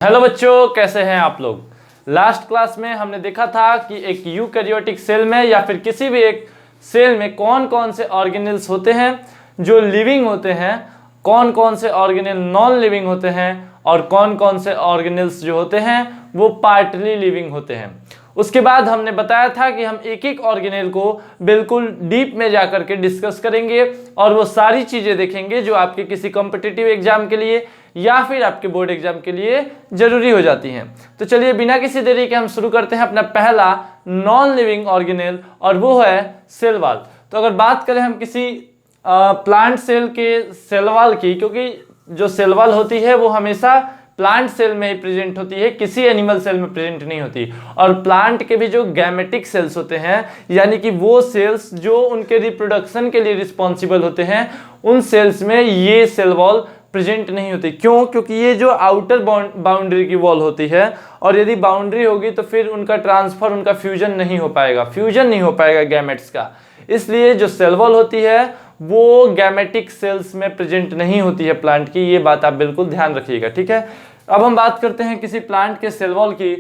Hello बच्चों, कैसे हैं आप लोग। लास्ट क्लास में हमने देखा था कि एक यूकैरियोटिक सेल में या फिर किसी भी एक सेल में कौन कौन से ऑर्गेनेल्स होते हैं जो लिविंग होते हैं, कौन कौन से ऑर्गेनेल नॉन लिविंग होते हैं और कौन कौन से ऑर्गेनेल्स जो होते हैं वो पार्टली लिविंग होते हैं। उसके बाद हमने बताया था कि हम एक एक ऑर्गेनेल को बिल्कुल डीप में जाकर के डिस्कस करेंगे और वो सारी चीज़ें देखेंगे जो आपके किसी कॉम्पिटिटिव एग्जाम के लिए या फिर आपके बोर्ड एग्जाम के लिए जरूरी हो जाती हैं। तो चलिए बिना किसी देरी के हम शुरू करते हैं अपना पहला नॉन लिविंग ऑर्गेनेल और वो है सेल वॉल। तो अगर बात करें हम किसी प्लांट सेल के सेल वॉल की, क्योंकि जो सेल वॉल होती है वो हमेशा प्लांट सेल में ही प्रेजेंट होती है, किसी एनिमल सेल में प्रेजेंट नहीं होती। और प्लांट के भी जो गैमेटिक सेल्स होते हैं, यानी कि वो सेल्स जो उनके रिप्रोडक्शन के लिए रिस्पॉन्सिबल होते हैं, उन सेल्स में ये सेल वॉल प्रेजेंट नहीं होती। क्यों? क्योंकि ये जो आउटर बाउंड्री की वॉल होती है और यदि बाउंड्री होगी तो फिर उनका ट्रांसफर, उनका फ्यूजन नहीं हो पाएगा, फ्यूजन नहीं हो पाएगा गैमेट्स का। इसलिए जो सेल वॉल होती है वो गैमेटिक सेल्स में प्रेजेंट नहीं होती है प्लांट की। ये बात आप बिल्कुल ध्यान रखिएगा, ठीक है। अब हम बात करते हैं किसी प्लांट के सेल वॉल की।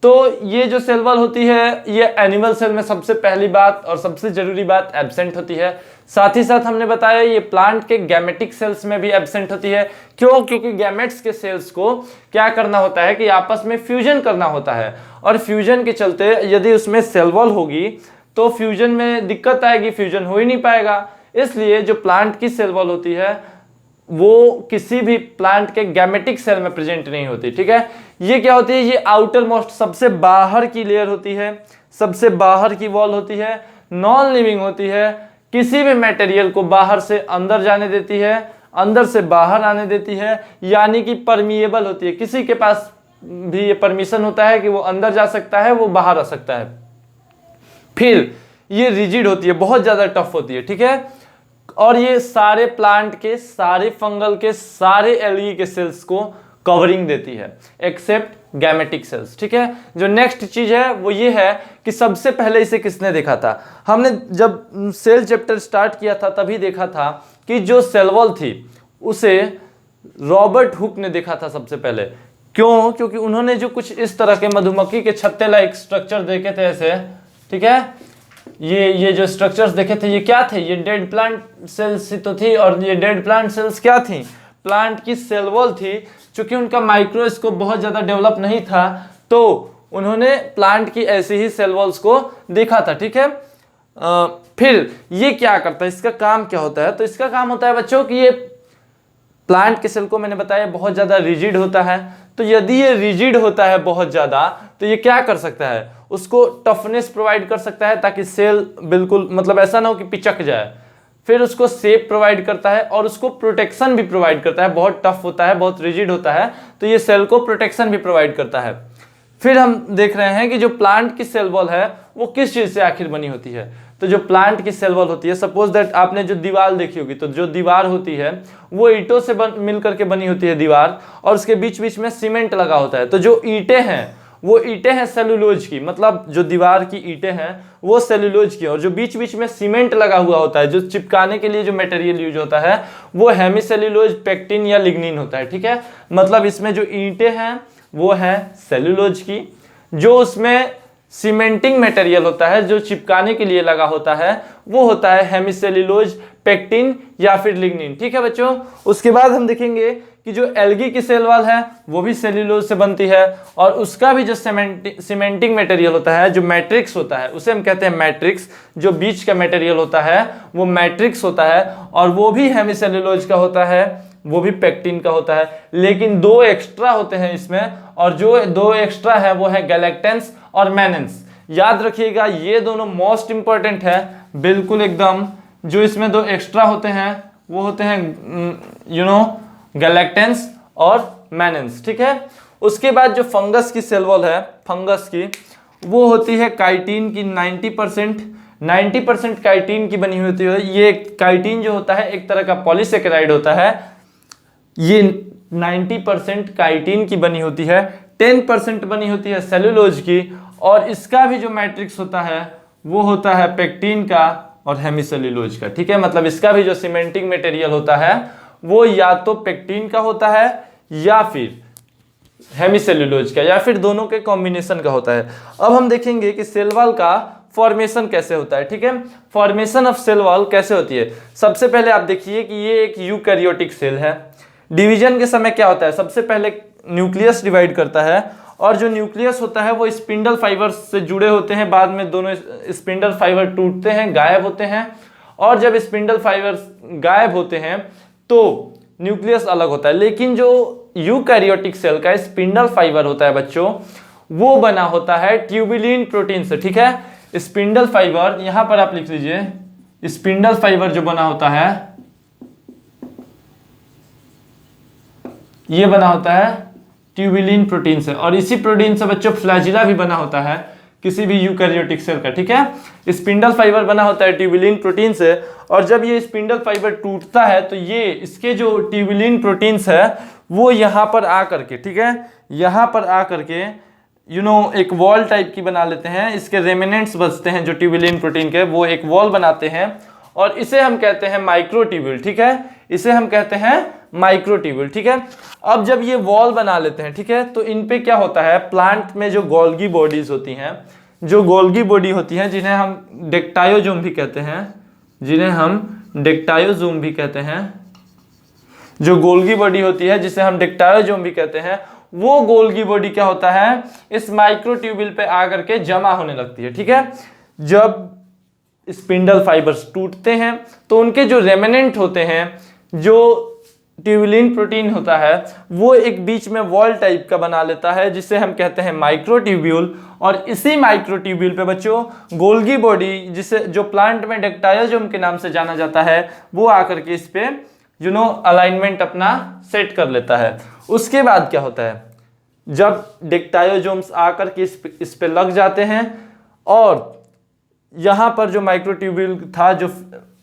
तो ये जो सेल वॉल होती है ये एनिमल सेल में सबसे पहली बात और सबसे जरूरी बात एब्सेंट होती है। साथ ही साथ हमने बताया ये प्लांट के गैमेटिक सेल्स में भी एब्सेंट होती है। क्यों? क्योंकि गैमेट्स के सेल्स को क्या करना होता है कि आपस में फ्यूजन करना होता है और फ्यूजन के चलते यदि उसमें सेल वॉल होगी तो फ्यूजन में दिक्कत आएगी, फ्यूजन हो ही नहीं पाएगा। इसलिए जो प्लांट की सेल वॉल होती है वो किसी भी प्लांट के गैमेटिक सेल में प्रेजेंट नहीं होती, ठीक है। ये क्या होती है? ये आउटर मोस्ट सबसे बाहर की लेयर होती है, सबसे बाहर की वॉल होती है, नॉन लिविंग होती है, किसी भी मटेरियल को बाहर से अंदर जाने देती है, अंदर से बाहर आने देती है, यानी कि परमिएबल होती है। किसी के पास भी ये परमिशन होता है कि वो अंदर जा सकता है, वो बाहर आ सकता है। फिर ये रिजिड होती है, बहुत ज्यादा टफ होती है, ठीक है। और ये सारे प्लांट के, सारे फंगल के, सारे एल्गी के सेल्स को कवरिंग देती है एक्सेप्ट गैमेटिक सेल्स, ठीक है। जो नेक्स्ट चीज है वो ये है कि सबसे पहले इसे किसने देखा था? हमने जब सेल चैप्टर स्टार्ट किया था तभी देखा था कि जो सेल वॉल थी उसे रॉबर्ट हुक ने देखा था सबसे पहले। क्यों? क्योंकि उन्होंने जो कुछ इस तरह के मधुमक्खी के छत्ते लाइक स्ट्रक्चर देखे थे ऐसे, ठीक है। ये जो स्ट्रक्चर्स देखे थे ये क्या थे? ये डेड प्लांट सेल्स तो थी। और ये डेड प्लांट सेल्स क्या थी? प्लांट की सेल वॉल थी। चूंकि उनका माइक्रोस्कोप बहुत ज्यादा डेवलप नहीं था तो उन्होंने प्लांट की ऐसी ही सेल वॉल्स को देखा था, ठीक है। फिर ये क्या करता है, इसका काम क्या होता है? तो इसका काम होता है बच्चों कि ये प्लांट के सेल को मैंने बताया बहुत ज्यादा रिजिड होता है। तो यदि ये रिजिड होता है बहुत ज्यादा तो ये क्या कर सकता है? उसको टफनेस प्रोवाइड कर सकता है ताकि सेल बिल्कुल मतलब ऐसा ना हो कि पिचक जाए। फिर उसको शेप प्रोवाइड करता है और उसको प्रोटेक्शन भी प्रोवाइड करता है। बहुत टफ होता है, बहुत रिजिड होता है तो ये सेल को प्रोटेक्शन भी प्रोवाइड करता है। फिर हम देख रहे हैं कि जो प्लांट की सेल वॉल है वो किस चीज से आखिर बनी होती है। तो जो प्लांट की सेल वॉल होती है, सपोज दैट आपने जो दीवार देखी होगी, तो जो दीवार होती है वो ईंटों से मिल करके बनी होती है दीवार, और उसके बीच बीच में सीमेंट लगा होता है। तो जो ईंटें हैं वो ईंटें हैं सेलुलोज की, मतलब जो दीवार की ईंटें हैं वो सेलुलोज की, और जो बीच बीच में सीमेंट लगा हुआ होता है, जो चिपकाने के लिए जो मटेरियल यूज होता है वो हेमिसेल्यूलोज, पेक्टिन या लिग्निन होता है, ठीक है। मतलब इसमें जो ईंटें हैं वो है सेलुलोज की, जो उसमें सीमेंटिंग मटेरियल होता है जो चिपकाने के लिए लगा होता है वो होता है हेमिसेल्यूलोज, पेक्टिन या फिर लिग्निन, ठीक है बच्चों। उसके बाद हम देखेंगे कि जो एल्गी की सेल वॉल है वो भी सेल्यूलोज से बनती है, और उसका भी जो सीमेंटिंग मटेरियल होता है, जो मैट्रिक्स होता है, उसे हम कहते हैं मैट्रिक्स। जो बीच का मटेरियल होता है वो मैट्रिक्स होता है, और वो भी हेमिसेल्यूलोज का होता है, वो भी पेक्टिन का होता है। लेकिन दो एक्स्ट्रा होते हैं इसमें, और जो दो एक्स्ट्रा है वो है गैलेक्टेंस और मैनेंस। याद रखिएगा ये दोनों मोस्ट इंपॉर्टेंट है बिल्कुल एकदम। जो इसमें दो एक्स्ट्रा होते हैं वो होते हैं गैलेक्टेंस और मैनेंस, ठीक है। उसके बाद जो फंगस की सेल वॉल है, फंगस की, वो होती है काइटिन की 90% काइटिन की बनी हुई होती है। ये काइटिन जो होता है एक तरह का पॉलीसेकेराइड होता है। ये 90% काइटिन की बनी होती है, 10% बनी होती है सेलुलोज की, और इसका भी जो मैट्रिक्स होता है वो होता है पेक्टिन का और हेमिसेल्यूलोज का, ठीक है। मतलब इसका भी जो सीमेंटिंग मटेरियल होता है वो या तो पेक्टिन का होता है या फिर हेमीसेल्यूलोज का, या फिर दोनों के कॉम्बिनेशन का होता है। अब हम देखेंगे कि सेल वॉल का फॉर्मेशन कैसे होता है। ठीक है, फॉर्मेशन ऑफ सेल वॉल कैसे होती है। सबसे पहले आप देखिए कि ये एक यूकैरियोटिक सेल है। डिवीजन के समय क्या होता है, सबसे पहले न्यूक्लियस डिवाइड करता है, और जो न्यूक्लियस होता है वो स्पिंडल फाइबर से जुड़े होते हैं। बाद में दोनों स्पिंडल फाइबर टूटते हैं, गायब होते हैं, और जब स्पिंडल फाइबर गायब होते हैं तो न्यूक्लियस अलग होता है। लेकिन जो यूकैरियोटिक सेल का स्पिंडल फाइबर होता है बच्चों, वो बना होता है ट्यूबुलिन प्रोटीन से। ठीक है, स्पिंडल फाइबर, यहां पर आप लिख लीजिए, स्पिंडल फाइबर जो बना होता है ये बना होता है ट्यूबुलिन प्रोटीन से, और इसी प्रोटीन से बच्चों फ्लैजिला भी बना होता है किसी भी यूकैरियोटिक सेल का। ठीक है, स्पिंडल फाइबर बना होता है ट्यूबुलिन प्रोटीन से, और जब ये स्पिंडल फाइबर टूटता है तो ये इसके जो ट्यूबुलिन प्रोटीन्स है वो यहाँ पर आ करके, ठीक है, यहाँ पर आ करके एक वॉल टाइप की बना लेते हैं। इसके रेमिनेंट्स बचते हैं जो ट्यूबुलिन प्रोटीन के, वो एक वॉल बनाते हैं, और इसे हम कहते हैं माइक्रोट्यूब्यूल। ठीक है, इसे हम कहते हैं माइक्रोट्यूब्यूल। ठीक है, अब जब ये वॉल बना लेते हैं, ठीक है, तो इन पे क्या होता है, प्लांट में जो गोल्गी बॉडीज होती हैं, जो गोल्गी बॉडी होती हैं, जिन्हें हम डेक्टायोजोम भी कहते हैं, जिन्हें हम डेक्टायोजोम भी कहते हैं, जो गोल्गी बॉडी होती है जिसे हम डेक्टायोजोम भी कहते हैं, वो गोल्गी बॉडी क्या होता है, इस माइक्रोट्यूब्यूल पे आकर के जमा होने लगती है। ठीक है, जब स्पिंडल फाइबर्स टूटते हैं तो उनके जो रेमिनेंट होते हैं, जो ट्यूबुलिन प्रोटीन होता है, वो एक बीच में वॉल टाइप का बना लेता है जिसे हम कहते हैं माइक्रोट्यूब्यूल, और इसी माइक्रोट्यूब्यूल पे बच्चों गोल्गी बॉडी, जिसे जो प्लांट में डेक्टायोजोम के नाम से जाना जाता है, वो आकर के इस पे अलाइनमेंट अपना सेट कर लेता है। उसके बाद क्या होता है, जब डेक्टायोजोम्स आकर के इस पे लग जाते हैं, और यहाँ पर जो माइक्रोट्यूब्यूल था, जो,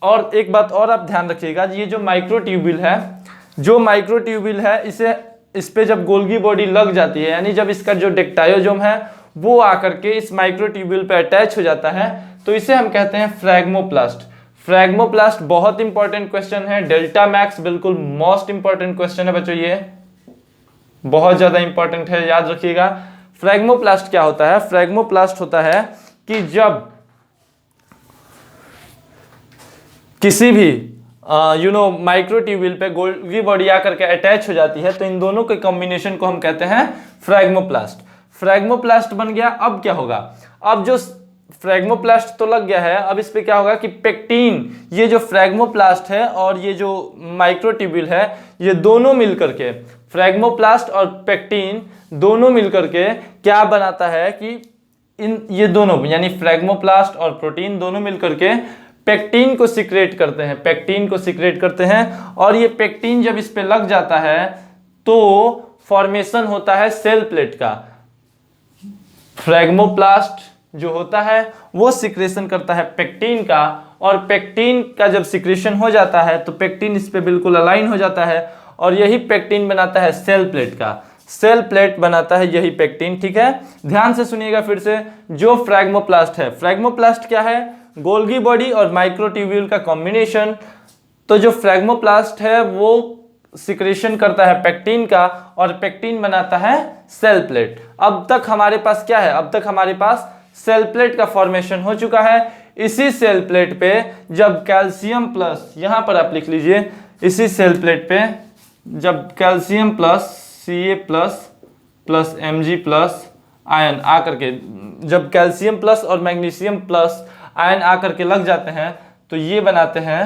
और एक बात और आप ध्यान रखिएगा, ये जो माइक्रोट्यूब्यूल है, जो माइक्रोट्यूब्यूल है, इस पे जब गोल्गी बॉडी लग जाती है, यानी जब इसका जो डेक्टायोजोम है वो आकर के इस माइक्रोट्यूब्यूल पे अटैच हो जाता है, तो इसे हम कहते हैं फ्रैग्मोप्लास्ट। फ्रैग्मोप्लास्ट बहुत इंपॉर्टेंट क्वेश्चन है, डेल्टा मैक्स बिल्कुल मोस्ट इंपॉर्टेंट क्वेश्चन है बच्चों, ये बहुत ज्यादा इंपॉर्टेंट है, याद रखिएगा। फ्रैग्मोप्लास्ट क्या होता है, फ्रैग्मोप्लास्ट होता है कि जब किसी भी माइक्रोट्यूब्यूल पे गोल्गी बॉडी आकर के अटैच हो जाती है, तो इन दोनों के कॉम्बिनेशन को हम कहते हैं फ्रैग्मोप्लास्ट। फ्रैग्मोप्लास्ट बन गया। अब क्या होगा, अब जो फ्रैग्मोप्लास्ट तो लग गया है, अब इस पे क्या होगा कि पेक्टिन, ये जो फ्रैग्मोप्लास्ट है और ये जो माइक्रोट्यूब्यूल है, ये दोनों मिलकर के, फ्रैग्मोप्लास्ट और पेक्टिन दोनों मिलकर के क्या बनाता है कि ये दोनों यानी फ्रैग्मोप्लास्ट और प्रोटीन दोनों मिलकर के पेक्टिन को सिक्रेट करते हैं, पेक्टिन को सिक्रेट करते हैं, और ये पेक्टिन जब इस पे लग जाता है तो फॉर्मेशन होता है सेल प्लेट का। फ्रैग्मोप्लास्ट जो होता है वो सिक्रेशन करता है पेक्टिन का, और पेक्टिन का जब सिक्रेशन हो जाता है तो पेक्टिन इस पे बिल्कुल अलाइन हो जाता है, और यही पेक्टिन बनाता है सेल प्लेट का। सेल प्लेट बनाता है यही पेक्टिन। ठीक है, ध्यान से सुनिएगा फिर से, जो फ्रैग्मोप्लास्ट है, फ्रैग्मोप्लास्ट क्या है, गोल्गी बॉडी और माइक्रोट्यूब्यूल का कॉम्बिनेशन। तो जो फ्रैग्मोप्लास्ट है वो सिक्रेशन करता है पेक्टिन का, और पेक्टिन बनाता है सेल प्लेट। अब तक हमारे पास क्या है, अब तक हमारे पास सेल प्लेट का फॉर्मेशन हो चुका है। इसी सेल प्लेट पे जब कैल्शियम प्लस, यहां पर आप लिख लीजिए, इसी सेल प्लेट पे जब calcium plus Ca plus Mg plus ion आकर के, जब कैल्शियम प्लस और मैग्नीशियम प्लस आयन आकर के लग जाते हैं तो ये बनाते हैं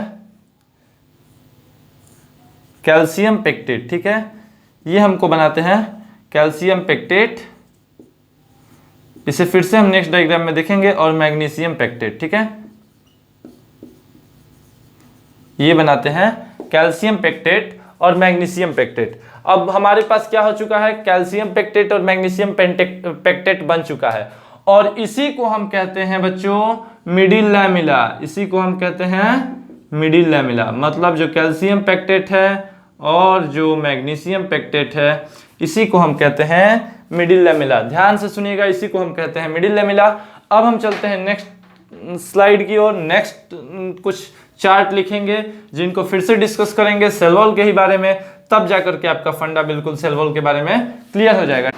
कैल्शियम पेक्टेट। ठीक है, ये हमको बनाते हैं कैल्शियम पेक्टेट। इसे फिर से हम नेक्स्ट डायग्राम में देखेंगे, और मैग्नीशियम पेक्टेट। ठीक है, ये बनाते हैं कैल्शियम पेक्टेट और मैग्नीशियम पेक्टेट। अब हमारे पास क्या हो चुका है, कैल्शियम पेक्टेट और मैग्नीशियम पेक्टेट बन चुका है, और इसी को हम कहते हैं बच्चों मिडिल लैमिला। इसी को हम कहते हैं मिडिल लैमिला। मतलब जो कैल्शियम पेक्टेट है और जो मैग्नीशियम पेक्टेट है, इसी को हम कहते हैं मिडिल लैमिला। ध्यान से सुनिएगा, इसी को हम कहते हैं मिडिल लैमिला। अब हम चलते हैं नेक्स्ट स्लाइड की ओर। नेक्स्ट कुछ चार्ट लिखेंगे जिनको फिर से डिस्कस करेंगे सेल वॉल के ही बारे में। तब जाकर के आपका फंडा बिल्कुल सेल वॉल के बारे में क्लियर हो जाएगा।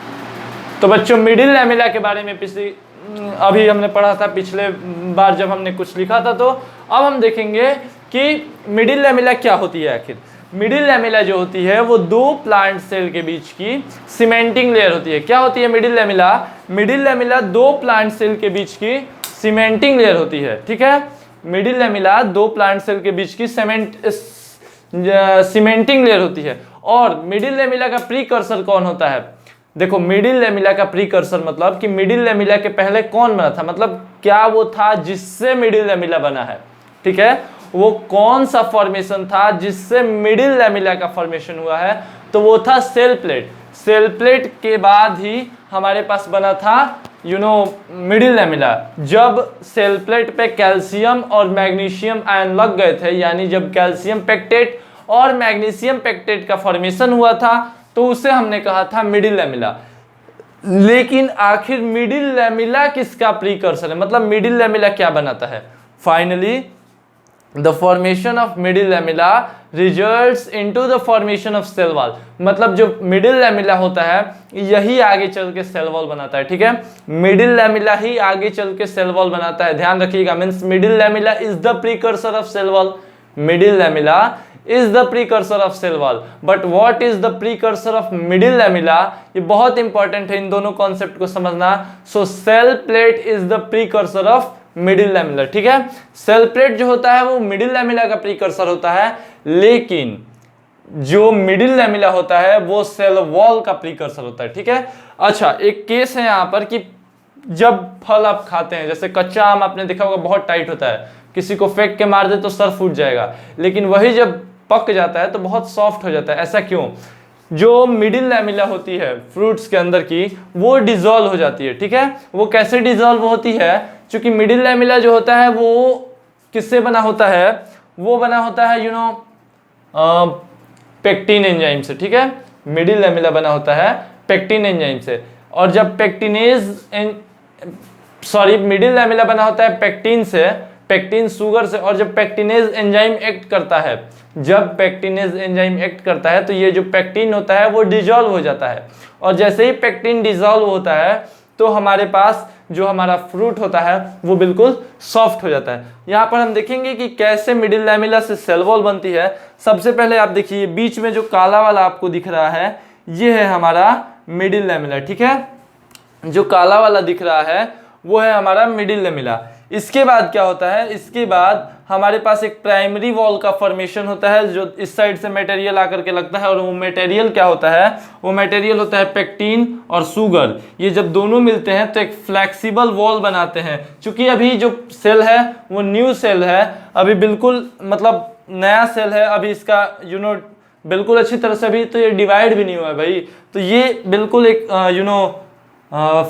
तो बच्चों मिडिल लैमेला के बारे में अभी हमने पढ़ा था पिछले बार जब हमने कुछ लिखा था। तो अब हम देखेंगे कि मिडिल लैमेला क्या होती है। आखिर मिडिल लैमेला जो होती है वो दो प्लांट सेल के बीच की सीमेंटिंग लेयर होती है। क्या होती है मिडिल लैमेला? मिडिल लैमेला दो प्लांट सेल के बीच की सीमेंटिंग लेयर होती है। ठीक है, मिडिल लैमेला दो प्लांट सेल के बीच की सीमेंटिंग लेयर होती है। और मिडिल लैमेला का प्रीकर्सर कौन होता है? देखो मिडिल लैमेला का प्रीकर्सर मतलब कि मिडिल लैमेला के पहले कौन बना था, मतलब क्या वो था जिससे मिडिल लैमेला बना है। ठीक है, वो कौन सा फॉर्मेशन था जिससे मिडिल लैमेला का फॉर्मेशन हुआ है? तो वो था सेल प्लेट। सेल प्लेट के बाद ही हमारे पास बना था मिडिल लैमेला। जब सेल प्लेट पे कैल्शियम और मैग्नीशियम आयन लग गए थे, यानी जब कैल्शियम पेक्टेट और मैग्नीशियम पेक्टेट का फॉर्मेशन हुआ था, तो उसे हमने कहा था मिडिल लैमेला। लेकिन आखिर मिडिल लैमेला किसका प्रीकर्सर है, मतलब मिडिल लैमेला क्या बनाता है? Finally the formation of middle lamella results into the formation of cell wall. मतलब जो मिडिल लैमेला होता है यही आगे चल के सेल वॉल बनाता है। ठीक है, मिडिल लैमेला ही आगे चल के सेल वॉल बनाता है, ध्यान रखिएगा। Means middle lamella is the precursor of cell wall. Middle lamella is the precursor of cell wall, but what is the precursor of middle lamella? ये बहुत इंपॉर्टेंट है इन दोनों कॉन्सेप्ट को समझना। so cell plate is the precursor of middle lamella। ठीक है, cell plate जो होता है वो मिडिल लैमेला का प्रीकर्सर होता है, लेकिन जो मिडिल लैमेला होता है वो सेल वॉल का प्रीकर्सर होता है। ठीक है, अच्छा एक केस है यहाँ पर कि जब फल आप खाते हैं, जैसे कच्चा आम आपने देखा होगा बहुत टाइट होता है, किसी को फेंक के मार दे तो सर फूट जाएगा, लेकिन वही जब पक जाता है तो बहुत सॉफ्ट हो जाता है। ऐसा क्यों? जो मिडिल लैमेला होती है फ्रूट्स के अंदर की, वो डिसॉल्व हो जाती है। ठीक है, वो कैसे डिसॉल्व होती है? क्योंकि मिडिल लैमेला जो होता है वो किससे बना होता है? वो बना होता है पेक्टिन एंजाइम से। ठीक है, मिडिल लैमेला बना होता है पेक्टिन एंजाइम से। और जब मिडिल लैमेला बना होता है पेक्टिन से, पेक्टिन शुगर से। और जब पेक्टिनेज एंजाइम एक्ट करता है, जब पेक्टिनेज एंजाइम एक्ट करता है तो ये जो पेक्टिन होता है वो डिसॉल्व हो जाता है। और जैसे ही पेक्टिन डिसॉल्व होता है तो हमारे पास जो हमारा फ्रूट होता है वो बिल्कुल सॉफ्ट हो जाता है। यहाँ पर हम देखेंगे कि कैसे मिडिल लैमेला से सेल वॉल बनती है। सबसे पहले आप देखिए बीच में जो काला वाला आपको दिख रहा है ये है हमारा मिडिल लैमेला। ठीक है, जो काला वाला दिख रहा है वो है हमारा मिडिल लैमेला। इसके बाद क्या होता है? इसके बाद हमारे पास एक प्राइमरी वॉल का फॉर्मेशन होता है जो इस साइड से मटेरियल आकर के लगता है। और वो मटेरियल क्या होता है? वो मटेरियल होता है पेक्टिन और शुगर। ये जब दोनों मिलते हैं तो एक फ्लेक्सिबल वॉल बनाते हैं। क्योंकि अभी जो सेल है वो न्यू सेल है, अभी बिल्कुल मतलब नया सेल है, अभी इसका बिल्कुल अच्छी तरह से अभी तो ये डिवाइड भी नहीं हुआ है भाई। तो ये बिल्कुल एक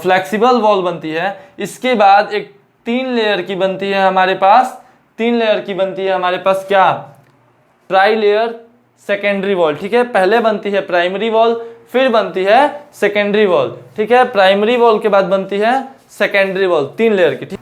फ्लेक्सिबल वॉल बनती है। इसके बाद एक 3 लेयर की बनती है हमारे पास, 3 लेयर की बनती है हमारे पास क्या? Try layer secondary wall. ठीक है, पहले बनती है प्राइमरी वॉल, फिर बनती है सेकेंडरी वॉल। ठीक है, प्राइमरी वॉल के बाद बनती है सेकेंडरी वॉल, 3 लेयर की। ठीक,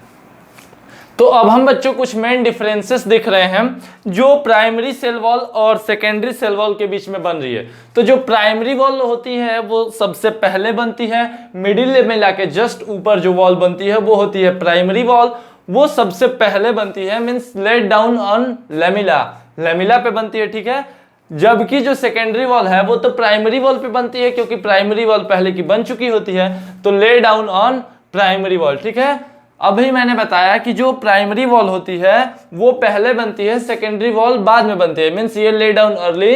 तो अब हम बच्चों कुछ मेन डिफरेंसेस देख रहे हैं जो प्राइमरी सेल वॉल और सेकेंडरी सेल वॉल के बीच में बन रही है। तो जो प्राइमरी वॉल होती है वो सबसे पहले बनती है, मिडिल लैमेला के जस्ट ऊपर जो वॉल बनती है वो होती है प्राइमरी वॉल, वो सबसे पहले बनती है। Means laid down on lamella, lamella पे बनती है। ठीक है, जबकि जो सेकेंडरी वॉल है वो तो प्राइमरी वॉल पे बनती है, क्योंकि प्राइमरी वॉल पहले की बन चुकी होती है, तो lay down on primary wall. ठीक है, अभी मैंने बताया कि जो प्राइमरी वॉल होती है वो पहले बनती है, सेकेंडरी वॉल बाद में बनती है। मींस ये ले डाउन अर्ली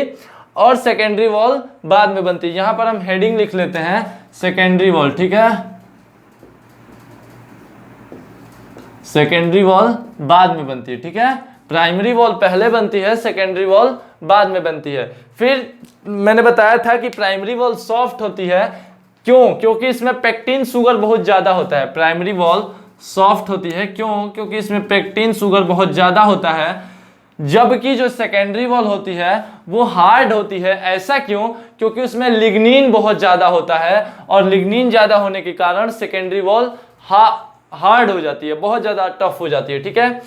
और सेकेंडरी वॉल बाद में बनती है। यहां पर हम हेडिंग लिख लेते हैं सेकेंडरी वॉल। ठीक है, सेकेंडरी वॉल बाद में बनती है। ठीक है, प्राइमरी वॉल पहले बनती है, सेकेंडरी वॉल बाद में बनती है। फिर मैंने बताया था कि प्राइमरी वॉल सॉफ्ट होती है, क्यों? क्योंकि इसमें पेक्टिन शुगर बहुत ज्यादा होता है। प्राइमरी वॉल सॉफ्ट होती है क्यों? क्योंकि इसमें पेक्टिन शुगर बहुत ज्यादा होता है। जबकि जो सेकेंडरी वॉल होती है वो हार्ड होती है। ऐसा क्यों? क्योंकि उसमें लिग्निन बहुत ज्यादा होता है, और लिग्निन ज्यादा होने के कारण सेकेंडरी वॉल हार्ड हो जाती है, बहुत ज्यादा टफ हो जाती है। ठीक है,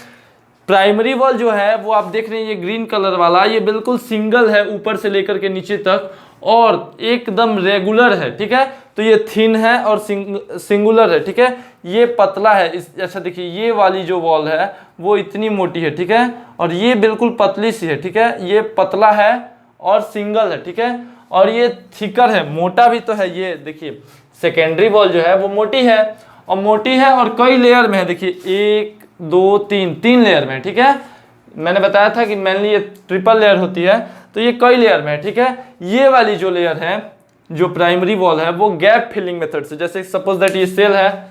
प्राइमरी वॉल जो है वो आप देख रहे हैं, ये ग्रीन कलर वाला, ये बिल्कुल सिंगल है ऊपर से लेकर के नीचे तक और एकदम रेगुलर है, ठीक है। तो ये थिन है और सिंगुलर है, ठीक है। ये पतला है, इस अच्छा देखिए ये वाली जो वॉल है वो इतनी मोटी है, ठीक है, और ये बिल्कुल पतली सी है, ठीक है। ये पतला है और सिंगल है, ठीक है, और ये थिकर है, मोटा भी तो है। ये देखिए सेकेंडरी वॉल जो है वो मोटी है और कई लेयर में है, देखिए 1 2 3 लेयर में, ठीक है। मैंने बताया था कि मेनली ये ट्रिपल लेयर होती है, तो ये कई लेयर में है, ठीक है। ये वाली जो लेयर है, जो प्राइमरी वॉल है, वो गैप फिलिंग मेथड से, जैसे सपोज दैट ये सेल है,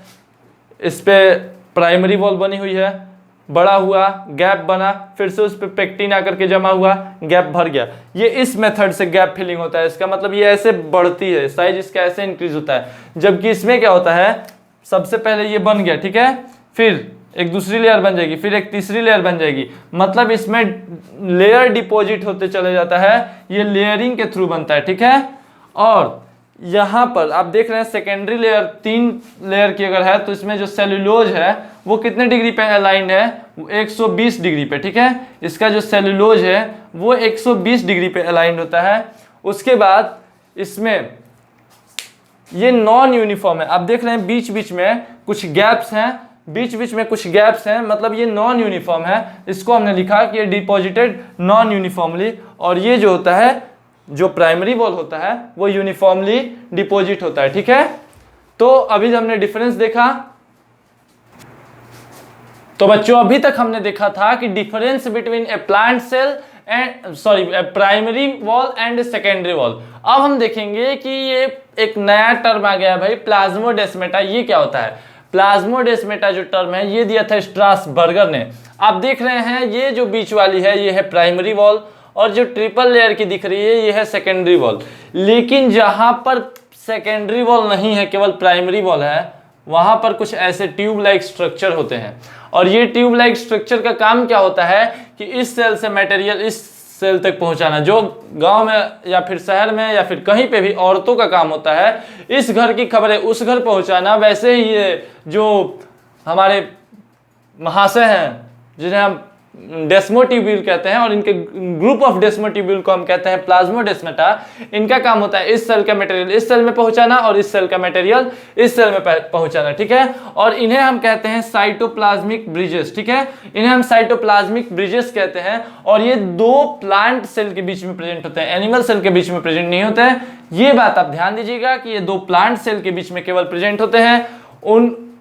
इस पे प्राइमरी वॉल बनी हुई है, बड़ा हुआ, गैप बना, फिर से उस पे पेक्टिन आकर के जमा हुआ, गैप भर गया, ये इस मेथड से गैप फिलिंग होता है। इसका मतलब ये ऐसे बढ़ती है, साइज इसका ऐसे इंक्रीज होता है। जबकि इसमें क्या होता है, सबसे पहले ये बन गया, ठीक है, फिर एक दूसरी लेयर बन जाएगी, फिर एक तीसरी लेयर बन जाएगी, मतलब इसमें लेयर डिपॉजिट होते चले जाता है, ये लेयरिंग के थ्रू बनता है, ठीक है। और यहाँ पर आप देख रहे हैं सेकेंडरी लेयर 3 लेयर की अगर है तो इसमें जो सेल्यूलोज है वो कितने डिग्री पे अलाइंड है, 120 डिग्री पे, ठीक है। इसका जो सेल्यूलोज है वो 120 डिग्री पे अलाइंड होता है। उसके बाद इसमें ये नॉन यूनिफॉर्म है, आप देख रहे हैं बीच बीच में कुछ गैप्स हैं, मतलब ये नॉन यूनिफॉर्म है। इसको हमने लिखा कि ये डिपॉजिटेड नॉन यूनिफॉर्मली, और ये जो होता है, जो प्राइमरी वॉल होता है वो यूनिफॉर्मली डिपॉजिट होता है, ठीक है। तो अभी हमने डिफरेंस देखा। तो बच्चों अभी तक हमने देखा था कि difference between a plant cell and primary wall and secondary wall. अब हम देखेंगे कि ये एक नया टर्म आ गया भाई, प्लाज्मोडेस्माटा। ये क्या होता है? प्लाज्मोडेस्माटा जो टर्म है ये दिया था स्ट्रासबर्गर ने। आप देख रहे हैं ये जो बीच वाली है ये है प्राइमरी वॉल, और जो ट्रिपल लेयर की दिख रही है ये है सेकेंडरी वॉल। लेकिन जहां पर सेकेंडरी वॉल नहीं है, केवल प्राइमरी वॉल है, वहां पर कुछ ऐसे ट्यूब लाइक स्ट्रक्चर होते हैं। और ये ट्यूब लाइक स्ट्रक्चर का काम क्या होता है कि इस सेल से मटेरियल इस सेल तक पहुंचाना। जो गांव में या फिर शहर में या फिर कहीं पे भी औरतों का काम होता है इस घर की खबरें उस घर पहुंचाना, वैसे ही ये जो हमारे महाशय हैं जिन्हें हम डेस्मोट्यूब्यूल कहते हैं, और इनके ग्रुप ऑफ डेस्मोट्यूब्यूल को हम कहते हैं प्लाज्मोडेस्माटा, इनका काम होता है इस सेल का मटेरियल इस सेल में पहुंचाना और इस सेल का मटेरियल इस सेल में पहुंचाना, ठीक है। और इन्हें हम कहते हैं साइटोप्लाज्मिक ब्रिजेस, ठीक है, इन्हें हम साइटोप्लाज्मिक ब्रिजेस कहते हैं। और ये 2 प्लांट सेल के बीच में प्रेजेंट होते हैं, एनिमल सेल के बीच में प्रेजेंट नहीं होते हैं। ये बात आप ध्यान दीजिएगा कि ये 2 प्लांट सेल के बीच में केवल प्रेजेंट होते हैं।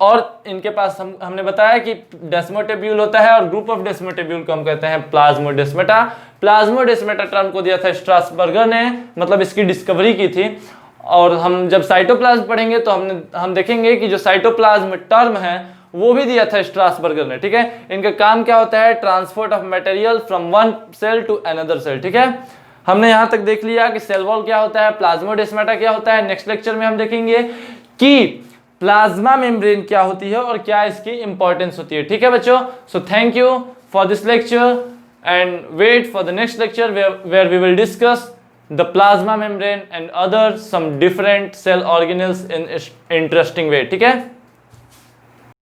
और इनके पास हमने बताया कि डेस्मोट्यूब्यूल होता है और ग्रुप ऑफ डेस्मोट्यूब्यूल को हम कहते हैं प्लाज्मोडेस्माटा। प्लाज्मोडेस्माटा टर्म को दिया था स्ट्रासबर्गर ने, मतलब इसकी डिस्कवरी की थी। और हम जब साइटोप्लाज्म पढ़ेंगे तो हम देखेंगे कि जो साइटोप्लाज्म टर्म है वो भी दिया था स्ट्रासबर्गर ने, ठीक है। इनका काम क्या होता है? Transport of material from one cell to another cell, ठीक है। हमने यहाँ तक देख लिया कि सेल वॉल क्या होता है, प्लाज्मोडेस्माटा क्या होता है। नेक्स्ट लेक्चर में हम देखेंगे कि प्लाज्मा मेम्ब्रेन क्या होती है और क्या इसकी इंपॉर्टेंस होती है, ठीक है बच्चों। So thank you for this lecture and wait for the next lecture where we will discuss the plasma membrane and other some different cell organelles in interesting way, ठीक है।